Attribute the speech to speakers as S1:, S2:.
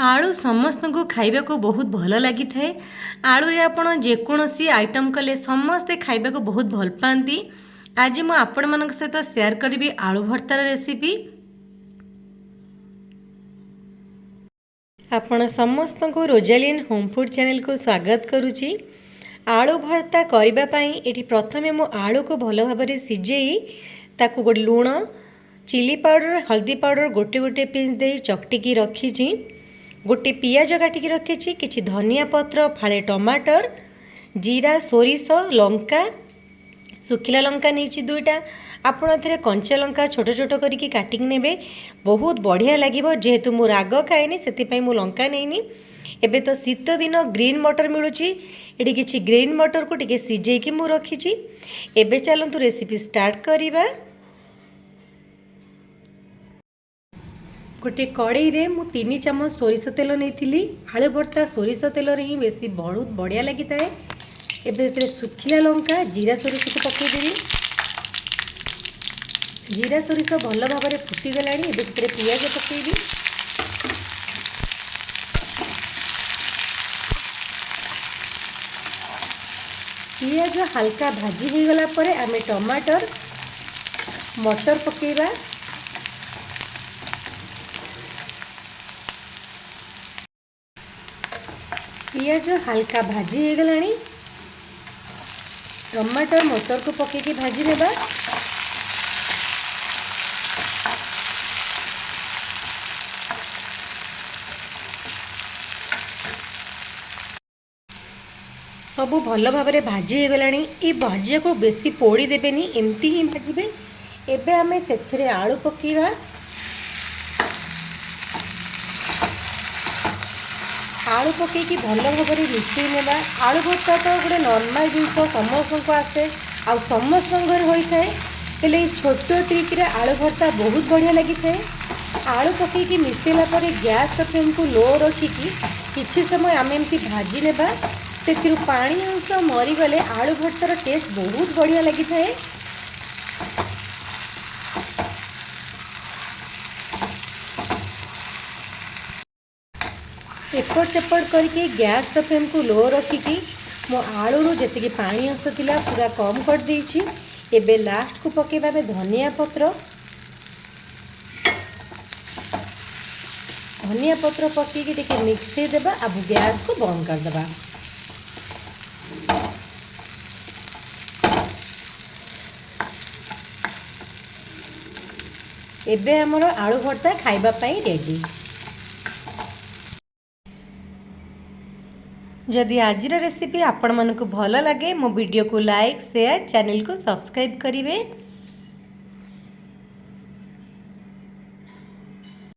S1: आलू समस्त को खाइबा को बहुत भल लगी थाए। आलू रे आपण जेकोसी आइटम कले समस्ते खाइबा को बहुत भल पाती। आज मु आपण मानक सहित शेयर करी आलू भर्तार रेसिपी। आपण समस्त को रोजालिन होम फूड चैनल को स्वागत करुच्ची। आलू भर्ता करबा पई एठी प्रथमे मु आलू को भल भाव सिझेई ताकू गोटे लूण चिली पाउडर हल्दी पाउडर गोटे गोटे पीस दे चकटिकी रखी। गोटे पियाज काटिकी रखी, किछि धनिया पत्र फाळे टमाटर जीरा सोरिष लंका सुखिला लंका नहीं दुईटा। आपण एथिरे कंचा लंका छोट छोट करिकी काटिक नेबे, बहुत बढ़िया लागिबो। जेहेतु मु राग खाएनी सेति मु लंका नहींनी। एबे तो शीत दिन ग्रीन मटर मिलुची, एटी किछि ग्रीन मटर को टिके सिझेकी मु रखिछि। एबे चलंतु रेसिपी स्टार्ट करिबा। गोटे कड़ई रे मु 3 चम्मच सोरिष तेल नहीं। आलू भर्ता सोरिष तेल ही बेसी बहुत बढ़िया लगी थाए। एबे सुखिला लंका जीरा सोरिष को पकईदेवी। जीरा सोरिष भल भाव में फुटीगला। एबे पियाज पकईबी। पियाज हल्का भाजी हो गला परे आमे टमाटर मटर पकेबा। पियाज हल्का भाजी हो गला। टमाटर मटर को पकेकी भाजी नेबा। सबू भल भाव में भाजी हो गला। ये भाजिया को बेसी पोड़ी देबेनी, एमती ही भाजबे। एबे आमे सेथिरे आलू पकेबा। आलू पकईकी भल भाव में मिसई नेबा। आलू भर्ता तो गोटे नॉर्मल जिनस समस्त को आसे आ समस्त घर होता है, हेले छोट ट्रिक रे आलू भर्ता बहुत बढ़िया लगी थाए। आलू पकईकी मिसेला परे गैस फ्लेम को लो रखिकी किछि समय आमे एमती भाजी नेबा। सेथिरु पानी अंश मरीगले आलू भर्तार टेस्ट बहुत बढ़िया लगी थाए। एपट सेपट करके गैस फ्लेम को लो रखिकी मो आलू जी पानी अंश थिला पूरा कम कर देछि। एबे लास्ट को पकेबा में धनिया पत्र पकेकी टिके मिक्सई देबा। अब गैस को बंद कर देबा। एबे हमर आलू भर्ता खाइबा पई रेडी। जदि आज रेसिपी आपण मानक भल लगे मो वीडियो को लाइक शेयर चैनल को सब्सक्राइब करिवे।